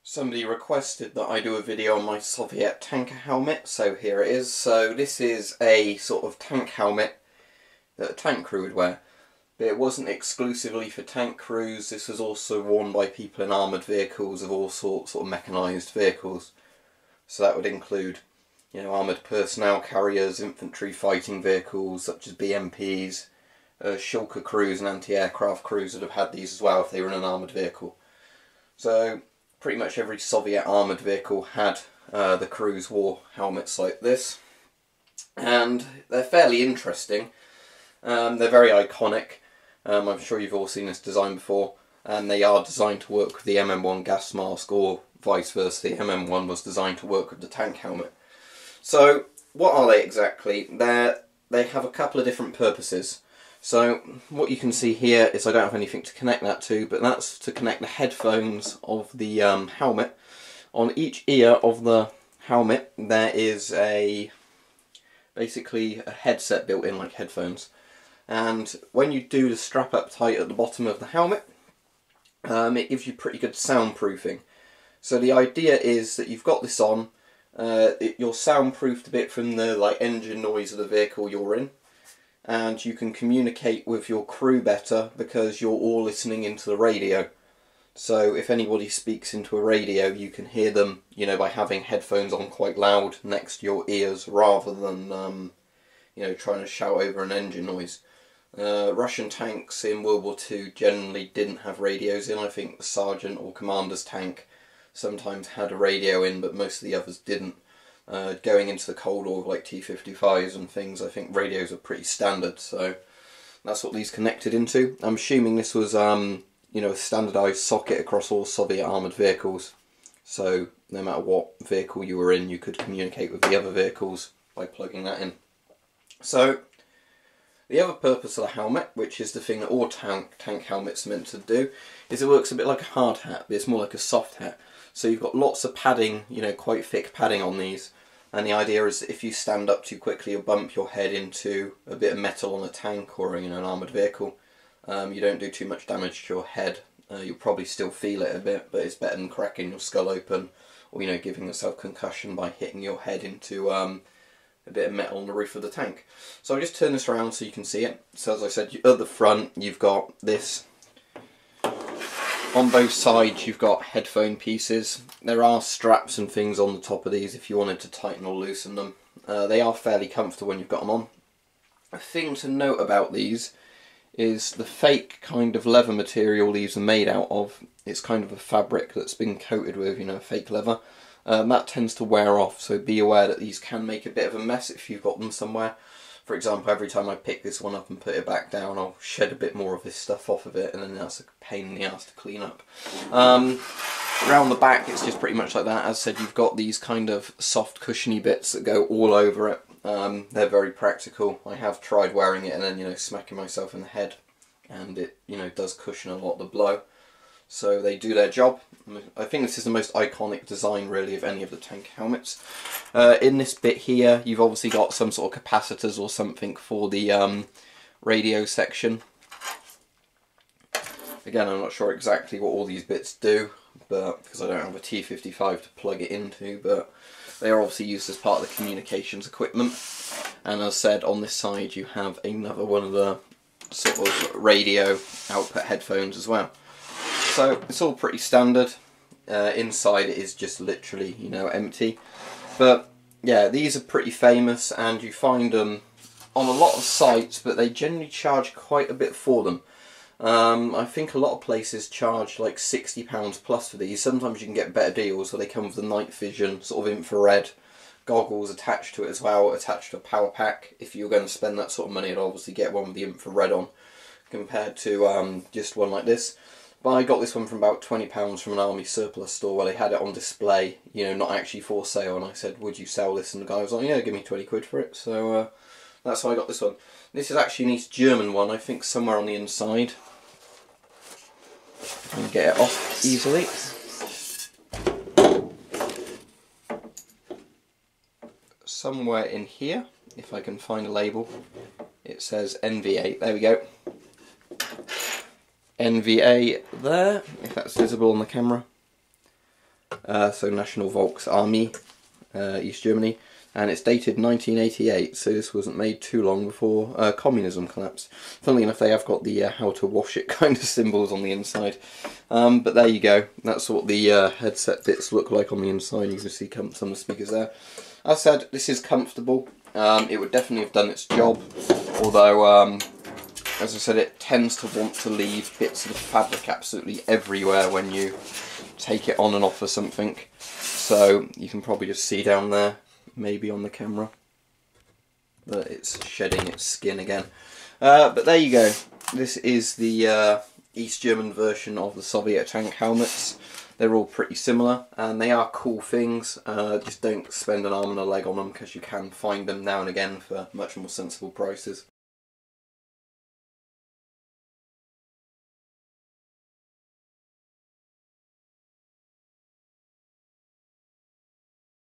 Somebody requested that I do a video on my Soviet tanker helmet, so here it is. So this is a sort of tank helmet that a tank crew would wear. But it wasn't exclusively for tank crews, this was also worn by people in armoured vehicles of all sorts, sort of mechanised vehicles. So that would include, you know, armoured personnel carriers, infantry fighting vehicles such as BMPs, shulker crews and anti-aircraft crews would have had these as well if they were in an armoured vehicle. So pretty much every Soviet armoured vehicle had the crews wore helmets like this, and they're fairly interesting. They're very iconic. I'm sure you've all seen this design before, and they are designed to work with the MM1 gas mask, or vice versa. The MM1 was designed to work with the tank helmet. So what are they exactly? They have a couple of different purposes. So what you can see here is I don't have anything to connect that to, but that's to connect the headphones of the helmet. On each ear of the helmet there is basically a headset built in, like headphones. And when you do the strap up tight at the bottom of the helmet, it gives you pretty good soundproofing. So the idea is that you've got this on, you're soundproofed a bit from the engine noise of the vehicle you're in, and you can communicate with your crew better because you're all listening into the radio. So if anybody speaks into a radio, you can hear them, you know, by having headphones on quite loud next to your ears rather than you know, trying to shout over an engine noise. Russian tanks in World War II generally didn't have radios in. I think the sergeant or commander's tank sometimes had a radio in, but most of the others didn't. Going into the Cold War, like T-55s and things, I think radios are pretty standard, so that's what these connected into. I'm assuming this was you know, a standardised socket across all Soviet armoured vehicles, so no matter what vehicle you were in, you could communicate with the other vehicles by plugging that in. So the other purpose of the helmet, which is the thing that all tank helmets are meant to do, is it works a bit like a hard hat, but it's more like a soft hat. So you've got lots of padding, you know, quite thick padding on these, and the idea is that if you stand up too quickly you'll bump your head into a bit of metal on a tank or, you know, an armoured vehicle. You don't do too much damage to your head. You'll probably still feel it a bit, but it's better than cracking your skull open or, you know, giving yourself concussion by hitting your head into a bit of metal on the roof of the tank. So I'll just turn this around so you can see it. So as I said, at the front you've got this. On both sides you've got headphone pieces. There are straps and things on the top of these if you wanted to tighten or loosen them. They are fairly comfortable when you've got them on. A thing to note about these is the fake kind of leather material these are made out of. It's kind of a fabric that's been coated with, you know, fake leather. That tends to wear off, so be aware that these can make a bit of a mess if you've got them somewhere. For example, every time I pick this one up and put it back down, I'll shed a bit more of this stuff off of it, and then that's a pain in the ass to clean up. Around the back it's just pretty much like that. As I said, you've got these kind of soft cushiony bits that go all over it. They're very practical. I have tried wearing it and then, you know, smacking myself in the head, and it, you know, does cushion a lot of the blow. So they do their job. I think this is the most iconic design really of any of the tank helmets. In this bit here you've obviously got some sort of capacitors or something for the radio section. Again, I'm not sure exactly what all these bits do, but because I don't have a T-55 to plug it into, but they are obviously used as part of the communications equipment. And as I said, on this side you have another one of the sort of radio output headphones as well. So it's all pretty standard. Inside it is just literally, you know, empty. But yeah, these are pretty famous and you find them on a lot of sites, but they generally charge quite a bit for them. I think a lot of places charge like £60 plus for these. Sometimes you can get better deals where they come with the night vision, sort of infrared goggles attached to it as well, attached to a power pack. If you're going to spend that sort of money, I'd obviously get one with the infrared on compared to just one like this. But I got this one for about £20 from an army surplus store where they had it on display, you know, not actually for sale, and I said, would you sell this? And the guy was like, yeah, give me 20 quid for it. So that's how I got this one. This is actually an East German one, I think somewhere on the inside. I can get it off easily. Somewhere in here, if I can find a label, it says NVA. There we go. NVA there, if that's visible on the camera. so National Volksarmee, East Germany, and it's dated 1988, so this wasn't made too long before communism collapsed. Funnily enough, they have got the how to wash it kind of symbols on the inside. But there you go, that's what the headset bits look like on the inside. You can see some of the speakers there. As I said, this is comfortable. It would definitely have done its job, although as I said, it tends to want to leave bits of the fabric absolutely everywhere when you take it on and off of something. So you can probably just see down there, maybe on the camera, that it's shedding its skin again. But there you go. This is the East German version of the Soviet tank helmets. They're all pretty similar, and they are cool things. Just don't spend an arm and a leg on them, because you can find them now and again for much more sensible prices.